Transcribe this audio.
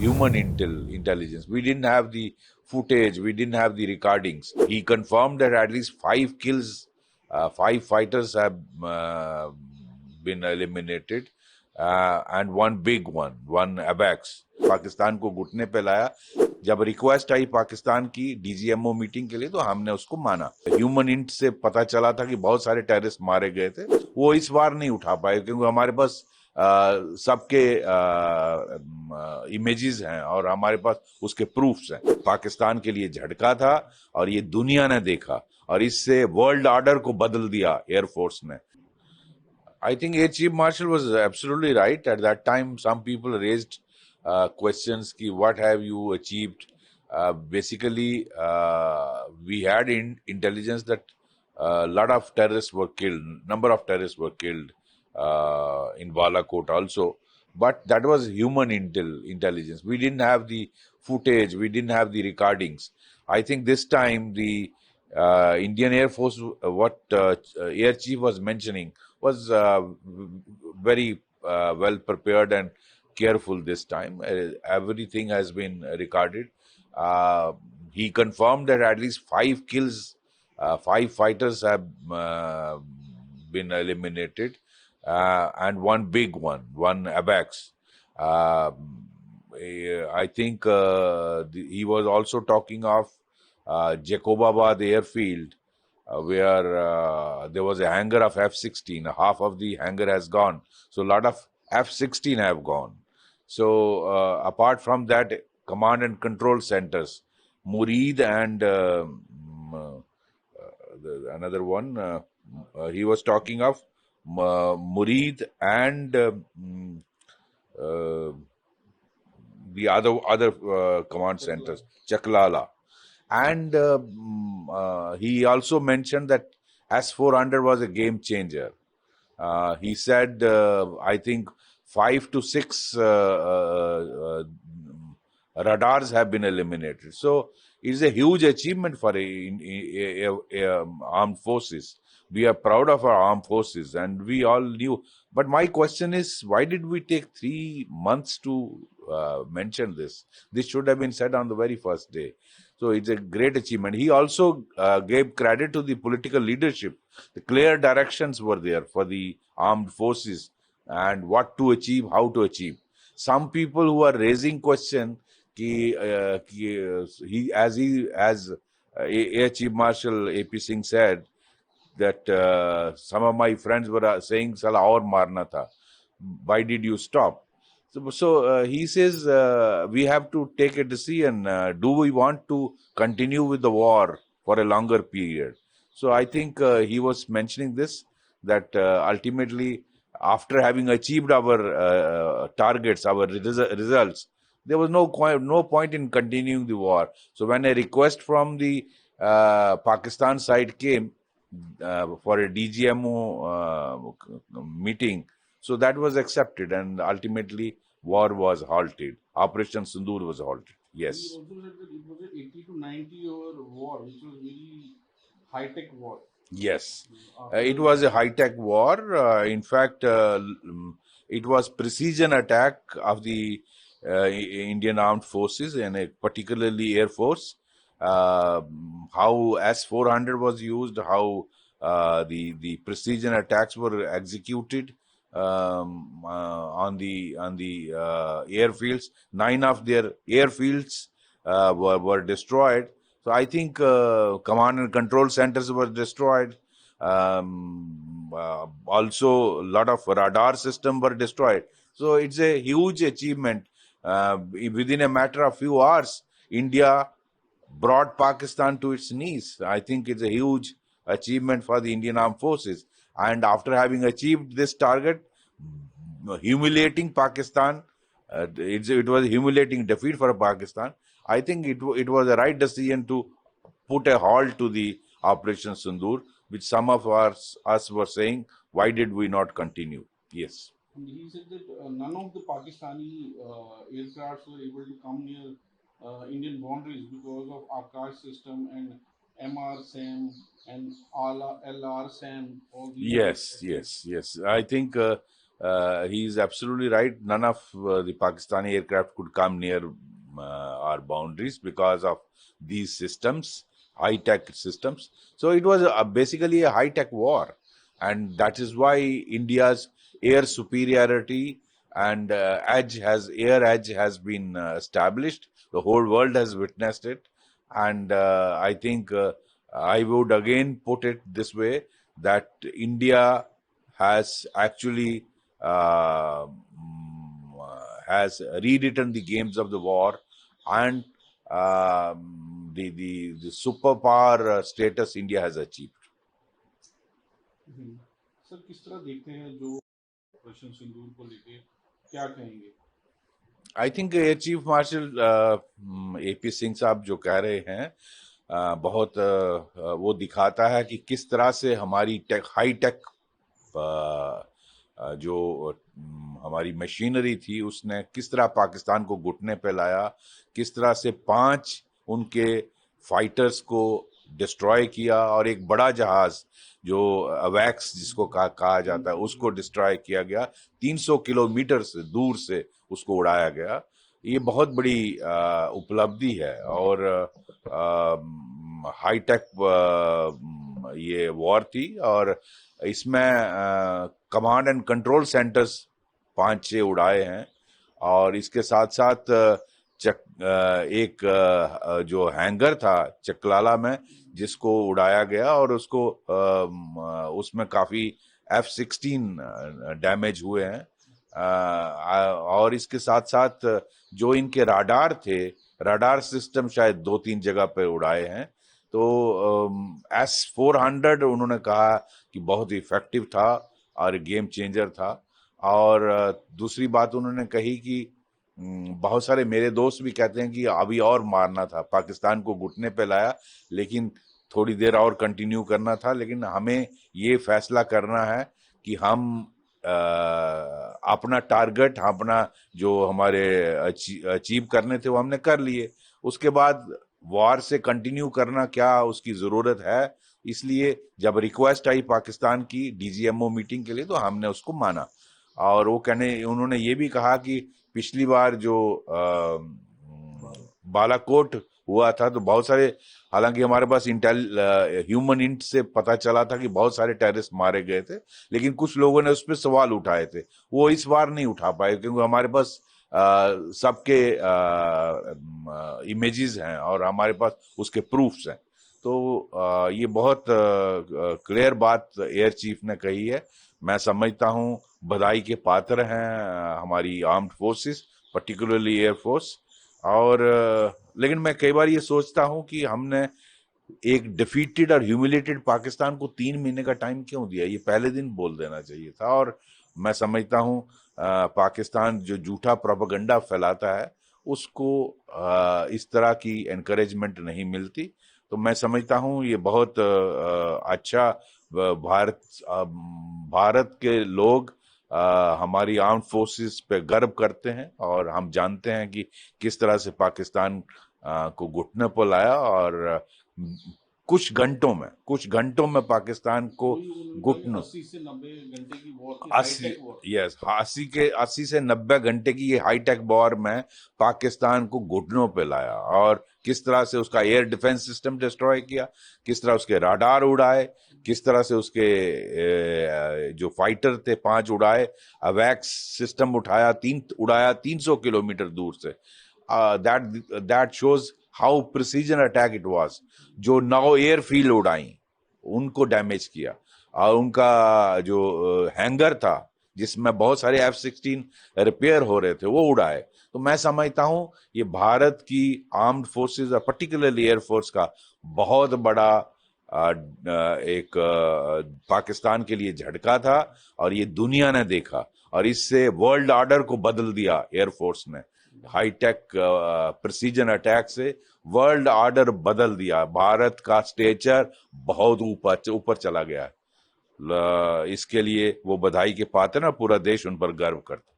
human intelligence. We didn't have the footage, we didn't have the recordings. He confirmed that at least 5 kills, 5 fighters have been eliminated, and one big one ABAX. Pakistan को घुटने पे लाया. जब request आई पाकिस्तान की DGMO meeting के लिए तो हमने उसको माना. ह्यूमन इंट से पता चला था कि बहुत सारे टेररिस्ट मारे गए थे. वो इस बार नहीं उठा पाए क्योंकि हमारे पास सबके इमेजेस हैं और हमारे पास उसके प्रूफ्स हैं. पाकिस्तान के लिए झटका था और ये दुनिया ने देखा और इससे वर्ल्ड ऑर्डर को बदल दिया एयरफोर्स ने. I think Air Chief Marshal was absolutely right. At that time, some people raised questions ki what have you achieved? Basically, we had intelligence that a lot of terrorists were killed, number of terrorists were killed in Balakot also. But that was human intelligence. We didn't have the footage, we didn't have the recordings. I think this time the Indian Air Force, what Air Chief was mentioning, was very well prepared and careful this time. Everything has been recorded. He confirmed that at least 5 kills, 5 fighters have been eliminated, and one big one ABAX. I think he was also talking of Jacobabad airfield, where there was a hangar of F-16. Half of the hangar has gone. So a lot of F-16 have gone. So apart from that, command and control centers, Murid and another one, he was talking of Murid and the other command centers, Chaklala. And he also mentioned that S-400 was a game changer. He said, I think 5 to 6 radars have been eliminated. So it is a huge achievement for armed forces. We are proud of our armed forces, and we all knew. But my question is, why did we take 3 months to mention this? This should have been said on the very first day. So it's a great achievement. He also gave credit to the political leadership. The clear directions were there for the armed forces and what to achieve, how to achieve. Some people who are raising question, as Air Chief Marshal AP Singh said, that some of my friends were saying, "Sala aur marna tha. Why did you stop?" So he says we have to take a decision. Do we want to continue with the war for a longer period? So I think he was mentioning this, that ultimately, after having achieved our targets, our results, there was no point in continuing the war. So when a request from the Pakistan side came for a DGMO meeting, so that was accepted, and ultimately war was halted. Operation Sindoor was halted. Yes. He also said that it was an 80 to 90-hour war, which was very high-tech war. Yes, it was a high-tech war. In fact, it was precision attack of the Indian Armed Forces and particularly Air Force. How S-400 was used, how the precision attacks were executed on the airfields. 9 of their airfields were destroyed. So I think command and control centers were destroyed. Also, a lot of radar systems were destroyed. So it's a huge achievement. Within a matter of few hours, India brought Pakistan to its knees. I think it's a huge achievement for the Indian Armed Forces. And after having achieved this target, humiliating Pakistan, it was a humiliating defeat for Pakistan. I think it was the right decision to put a halt to the Operation Sindoor, which some of us were saying, why did we not continue? Yes. And he said that none of the Pakistani aircrafts were able to come near Indian boundaries because of Akash system and MR-SAM and LR-SAM. Yes. I think he is absolutely right. None of the Pakistani aircraft could come near our boundaries because of these systems, high-tech systems. So it was basically a high-tech war, and that is why India's air superiority and air edge has been established. The whole world has witnessed it, and I think I would again put it this way, that India has actually has rewritten the games of the war, and the superpower status India has achieved. Sir किस तरह देखते हैं जो operation सिंदूर को लेके क्या कहेंगे? I think air chief marshal AP Singh साहब जो कह रहे हैं बहुत वो दिखाता है कि किस तरह से हमारी हाई टेक जो हमारी मशीनरी थी उसने किस तरह पाकिस्तान को घुटने पे लाया, किस तरह से 5 उनके फाइटर्स को डिस्ट्रॉय किया और एक बड़ा जहाज जो अवैक्स जिसको कहा जाता है उसको डिस्ट्रॉय किया गया, 300 किलोमीटर से दूर से उसको उड़ाया गया। ये बहुत बड़ी उपलब्धि है और हाईटेक ये वॉर थी और इसमें कमांड एंड कंट्रोल सेंटर्स 5-6 उड़ाए हैं और इसके साथ साथ एक जो हैंगर था चकलाला में जिसको उड़ाया गया और उसको उसमें काफी F-16 डैमेज हुए हैं और इसके साथ साथ जो इनके राडार सिस्टम शायद 2-3 जगह पे उड़ाए हैं। तो S-400 उन्होंने कहा कि बहुत इफेक्टिव था और गेम चेंजर था। और दूसरी बात उन्होंने कही कि बहुत सारे मेरे दोस्त भी कहते हैं कि अभी और मारना था, पाकिस्तान को घुटने पे लाया लेकिन थोड़ी देर और कंटिन्यू करना था, लेकिन हमें ये फैसला करना है कि हम अपना टारगेट, अपना जो हमारे अचीव करने थे वो हमने कर लिए, उसके बाद वॉर से कंटिन्यू करना क्या उसकी जरूरत है। इसलिए जब रिक्वेस्ट आई पाकिस्तान की DGMO मीटिंग के लिए तो हमने उसको माना। और वो उन्होंने ये भी कहा कि पिछली बार जो बालाकोट हुआ था तो बहुत सारे, हालांकि हमारे पास ह्यूमन इंट से पता चला था कि बहुत सारे टेररिस्ट मारे गए थे, लेकिन कुछ लोगों ने उस पर सवाल उठाए थे, वो इस बार नहीं उठा पाए क्योंकि हमारे पास सबके इमेजेस हैं और हमारे पास उसके प्रूफ्स हैं। तो ये बहुत क्लियर बात एयर चीफ ने कही है। मैं समझता हूँ बधाई के पात्र हैं हमारी आर्म्ड फोर्सेस, पर्टिकुलरली एयरफोर्स। और लेकिन मैं कई बार ये सोचता हूँ कि हमने एक डिफीटेड और ह्यूमिलेटेड पाकिस्तान को 3 महीने का टाइम क्यों दिया, ये पहले दिन बोल देना चाहिए था। और मैं समझता हूँ पाकिस्तान जो झूठा प्रोपेगेंडा फैलाता है उसको इस तरह की एनकरेजमेंट नहीं मिलती। तो मैं समझता हूँ ये बहुत अच्छा, भारत के लोग हमारी आर्म्ड फोर्सेस पे गर्व करते हैं और हम जानते हैं कि किस तरह से पाकिस्तान को घुटने पर लाया और कुछ घंटों में पाकिस्तान को घुटनों 80 से 90 घंटे की वॉर थी, 80 से 90 घंटे की ये हाईटेक वॉर में पाकिस्तान को घुटनों पे लाया और किस तरह से उसका एयर डिफेंस सिस्टम डिस्ट्रॉय किया, किस तरह उसके राडार उड़ाए, किस तरह से उसके जो फाइटर थे 5 उड़ाए, अवैक्स सिस्टम उड़ाया 300 किलोमीटर दूर से। That shows how precision attack it was. जो 9 एयरफील्ड उड़ाई उनको डैमेज किया और उनका जो हैंगर था जिसमें बहुत सारे F-16 रिपेयर हो रहे थे वो उड़ाए। तो मैं समझता हूं ये भारत की आर्म्ड फोर्सेस और पर्टिकुलरली एयरफोर्स का बहुत बड़ा एक पाकिस्तान के लिए झटका था और ये दुनिया ने देखा और इससे वर्ल्ड ऑर्डर को बदल दिया एयरफोर्स ने। हाईटेक प्रिसीजन अटैक से वर्ल्ड ऑर्डर बदल दिया, भारत का स्टेचर बहुत ऊपर चला गया है। इसके लिए वो बधाई के पात्र हैं, पूरा देश उन पर गर्व करता है।